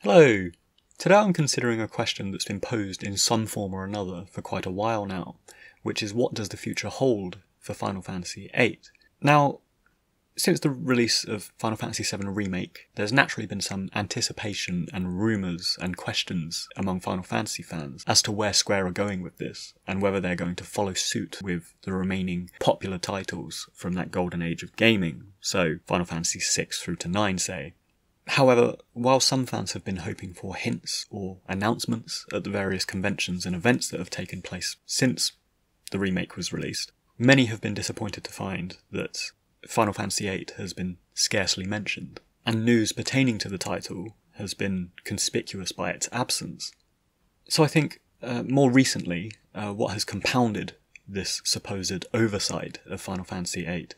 Hello! Today I'm considering a question that's been posed in some form or another for quite a while now, which is what does the future hold for Final Fantasy VIII? Now, since the release of Final Fantasy VII Remake, there's naturally been some anticipation and rumours and questions among Final Fantasy fans as to where Square are going with this, and whether they're going to follow suit with the remaining popular titles from that golden age of gaming, so Final Fantasy VI through to 9 say. However, while some fans have been hoping for hints or announcements at the various conventions and events that have taken place since the remake was released, many have been disappointed to find that Final Fantasy VIII has been scarcely mentioned, and news pertaining to the title has been conspicuous by its absence. So I think, more recently, what has compounded this supposed oversight of Final Fantasy VIII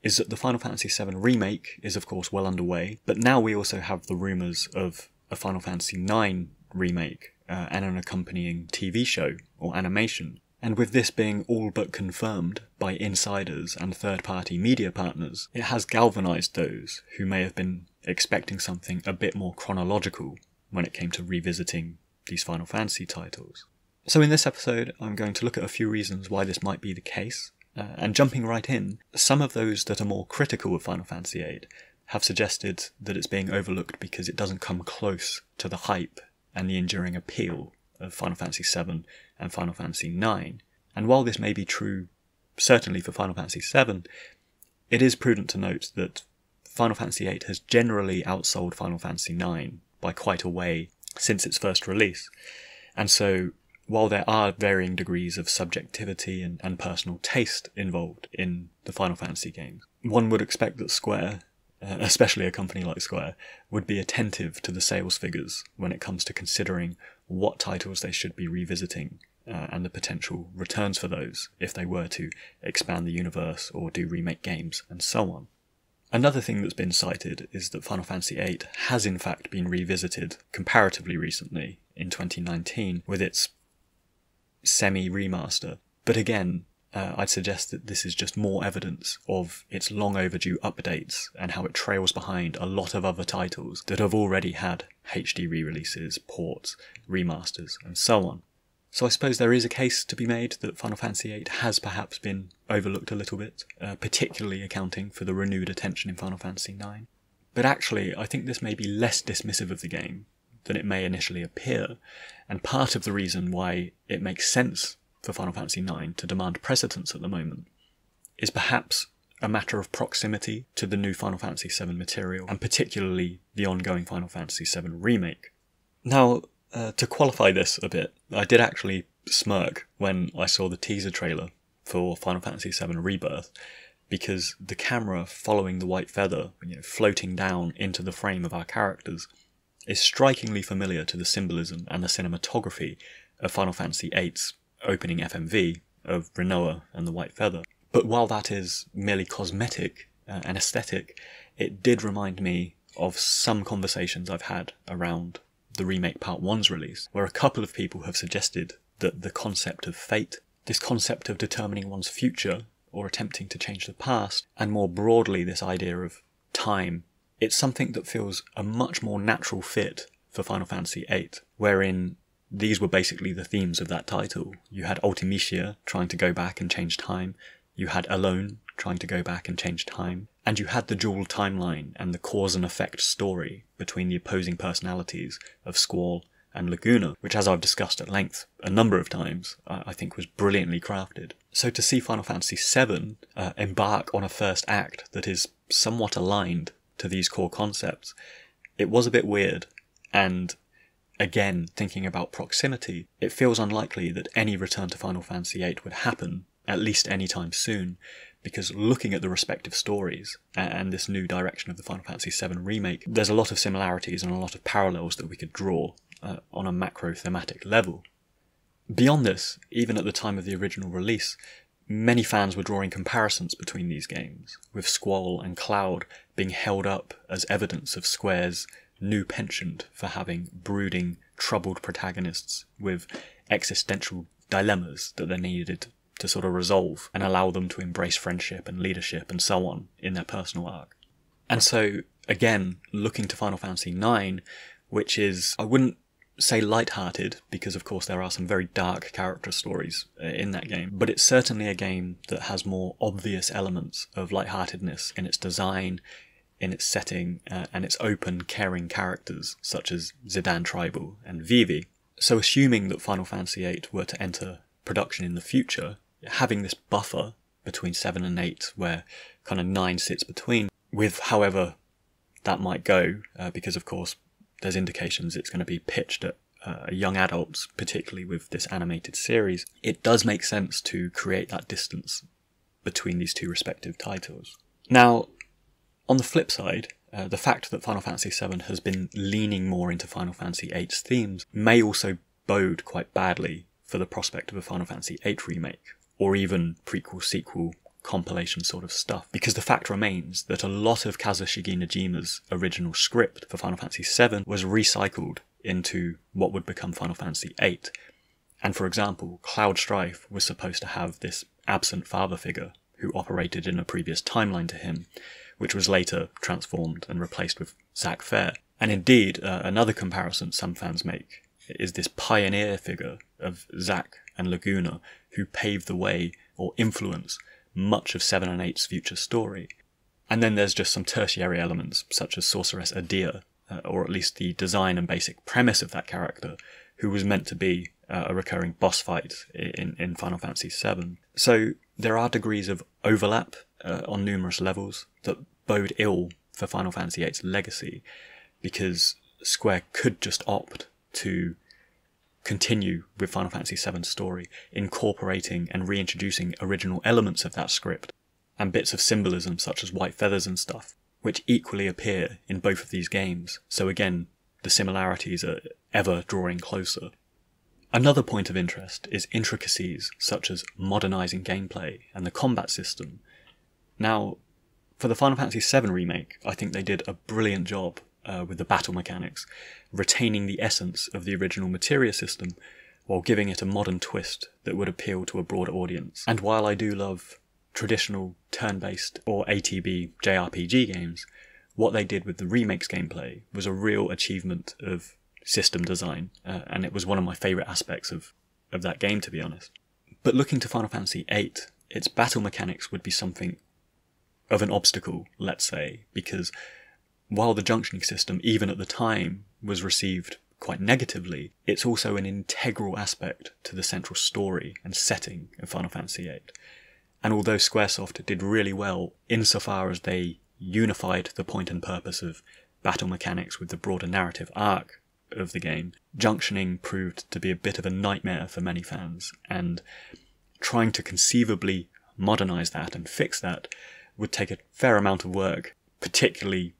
is that the Final Fantasy VII Remake is of course well underway, but now we also have the rumours of a Final Fantasy IX remake and an accompanying TV show or animation. And with this being all but confirmed by insiders and third-party media partners, it has galvanised those who may have been expecting something a bit more chronological when it came to revisiting these Final Fantasy titles. So in this episode, I'm going to look at a few reasons why this might be the case, and jumping right in, some of those that are more critical of Final Fantasy VIII have suggested that it's being overlooked because it doesn't come close to the hype and the enduring appeal of Final Fantasy VII and Final Fantasy IX. And while this may be true certainly for Final Fantasy VII, it is prudent to note that Final Fantasy VIII has generally outsold Final Fantasy IX by quite a way since its first release. And so, while there are varying degrees of subjectivity and personal taste involved in the Final Fantasy games, one would expect that Square, especially a company like Square, would be attentive to the sales figures when it comes to considering what titles they should be revisiting and the potential returns for those if they were to expand the universe or do remake games and so on. Another thing that's been cited is that Final Fantasy VIII has in fact been revisited comparatively recently in 2019 with its semi-remaster. But again, I'd suggest that this is just more evidence of its long overdue updates and how it trails behind a lot of other titles that have already had HD re-releases, ports, remasters, and so on. So I suppose there is a case to be made that Final Fantasy VIII has perhaps been overlooked a little bit, particularly accounting for the renewed attention in Final Fantasy IX. But actually, I think this may be less dismissive of the game than it may initially appear, and part of the reason why it makes sense for Final Fantasy IX to demand precedence at the moment is perhaps a matter of proximity to the new Final Fantasy VII material, and particularly the ongoing Final Fantasy VII Remake. Now, to qualify this a bit, I did actually smirk when I saw the teaser trailer for Final Fantasy VII Rebirth, because the camera following the white feather, floating down into the frame of our characters, is strikingly familiar to the symbolism and the cinematography of Final Fantasy VIII's opening FMV of Rinoa and the White Feather. But while that is merely cosmetic and aesthetic, it did remind me of some conversations I've had around the Remake Part 1's release, where a couple of people have suggested that the concept of fate, this concept of determining one's future or attempting to change the past, and more broadly this idea of time, it's something that feels a much more natural fit for Final Fantasy VIII, wherein these were basically the themes of that title. You had Ultimecia trying to go back and change time, you had Alone trying to go back and change time, and you had the dual timeline and the cause and effect story between the opposing personalities of Squall and Laguna, which, as I've discussed at length a number of times, I think was brilliantly crafted. So to see Final Fantasy VII embark on a first act that is somewhat aligned to these core concepts, it was a bit weird, and again, thinking about proximity, it feels unlikely that any return to Final Fantasy VIII would happen, at least anytime soon, because looking at the respective stories and this new direction of the Final Fantasy VII Remake, there's a lot of similarities and a lot of parallels that we could draw on a macro-thematic level. Beyond this, even at the time of the original release, many fans were drawing comparisons between these games, with Squall and Cloud being held up as evidence of Square's new penchant for having brooding, troubled protagonists with existential dilemmas that they needed to sort of resolve and allow them to embrace friendship and leadership and so on in their personal arc. And so, again, looking to Final Fantasy IX, which is, I wouldn't say light-hearted, because of course there are some very dark character stories in that game, but it's certainly a game that has more obvious elements of light-heartedness in its design, in its setting, and its open, caring characters, such as Zidane Tribal and Vivi. So assuming that Final Fantasy VIII were to enter production in the future, having this buffer between 7 and 8, where kind of 9 sits between, with however that might go, because of course there's indications it's going to be pitched at young adults, particularly with this animated series, it does make sense to create that distance between these two respective titles. Now, on the flip side, the fact that Final Fantasy VII has been leaning more into Final Fantasy VIII's themes may also bode quite badly for the prospect of a Final Fantasy VIII remake, or even prequel, sequel, compilation sort of stuff, because the fact remains that a lot of Kazushige Najima's original script for Final Fantasy VII was recycled into what would become Final Fantasy VIII. And for example, Cloud Strife was supposed to have this absent father figure who operated in a previous timeline to him, which was later transformed and replaced with Zack Fair. And indeed, another comparison some fans make is this pioneer figure of Zack and Laguna, who paved the way or influenced much of 7 and 8's future story. And then there's just some tertiary elements, such as Sorceress Adia, or at least the design and basic premise of that character, who was meant to be a recurring boss fight in Final Fantasy VII. So there are degrees of overlap on numerous levels that bode ill for Final Fantasy VIII's legacy, because Square could just opt to continue with Final Fantasy VII's story, incorporating and reintroducing original elements of that script, and bits of symbolism such as white feathers and stuff, which equally appear in both of these games, so again, the similarities are ever drawing closer. Another point of interest is intricacies such as modernising gameplay and the combat system. Now, for the Final Fantasy VII remake, I think they did a brilliant job with the battle mechanics, retaining the essence of the original materia system while giving it a modern twist that would appeal to a broader audience. And while I do love traditional turn-based or ATB JRPG games, what they did with the remake's gameplay was a real achievement of system design, and it was one of my favourite aspects of that game, to be honest. But looking to Final Fantasy VIII, its battle mechanics would be something of an obstacle, let's say, because while the junctioning system, even at the time, was received quite negatively, it's also an integral aspect to the central story and setting of Final Fantasy VIII. And although Squaresoft did really well insofar as they unified the point and purpose of battle mechanics with the broader narrative arc of the game, junctioning proved to be a bit of a nightmare for many fans, and trying to conceivably modernise that and fix that would take a fair amount of work, particularly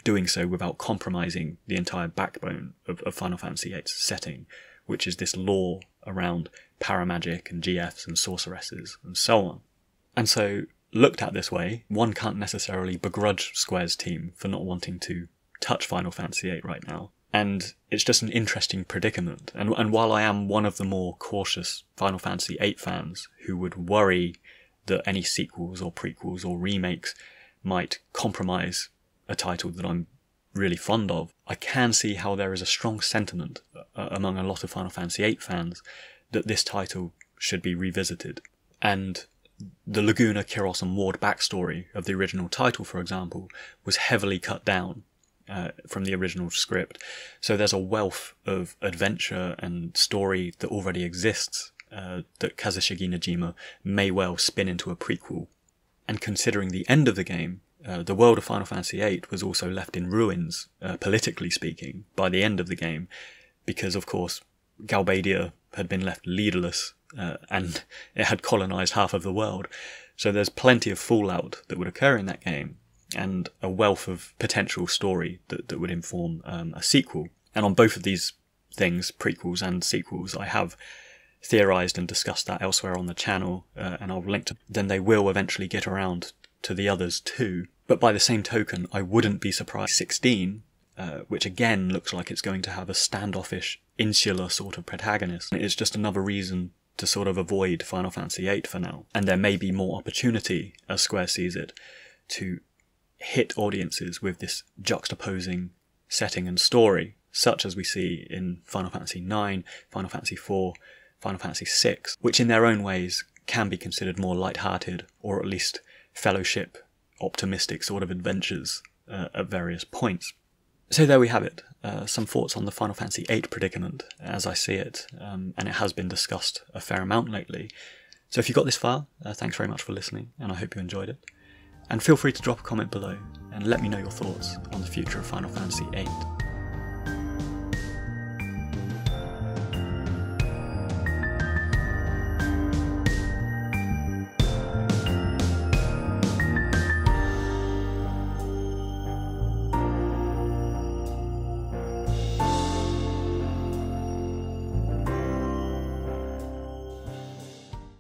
doing so without compromising the entire backbone of Final Fantasy VIII's setting, which is this lore around paramagic and GFs and sorceresses and so on. And so, looked at this way, one can't necessarily begrudge Square's team for not wanting to touch Final Fantasy VIII right now. And it's just an interesting predicament. And while I am one of the more cautious Final Fantasy VIII fans who would worry that any sequels or prequels or remakes might compromise a title that I'm really fond of, I can see how there is a strong sentiment among a lot of Final Fantasy VIII fans that this title should be revisited. And the Laguna, Kiros and Ward backstory of the original title, for example, was heavily cut down from the original script. So there's a wealth of adventure and story that already exists that Kazushige Najima may well spin into a prequel. And considering the end of the game, the world of Final Fantasy VIII was also left in ruins, politically speaking, by the end of the game, because of course Galbadia had been left leaderless, and it had colonised half of the world. So there's plenty of fallout that would occur in that game, and a wealth of potential story that would inform a sequel. And on both of these things, prequels and sequels, I have theorised and discussed that elsewhere on the channel, and I'll link to. Then they will eventually get around to the others too. But by the same token, I wouldn't be surprised 16, which again looks like it's going to have a standoffish, insular sort of protagonist. It's just another reason to sort of avoid Final Fantasy VIII for now. And there may be more opportunity, as Square sees it, to hit audiences with this juxtaposing setting and story, such as we see in Final Fantasy IX, Final Fantasy IV, Final Fantasy VI, which in their own ways can be considered more light-hearted, or at least fellowship, optimistic sort of adventures at various points. So there we have it, some thoughts on the Final Fantasy VIII predicament as I see it, and it has been discussed a fair amount lately. So if you got this far, thanks very much for listening, and I hope you enjoyed it. And feel free to drop a comment below, and let me know your thoughts on the future of Final Fantasy VIII.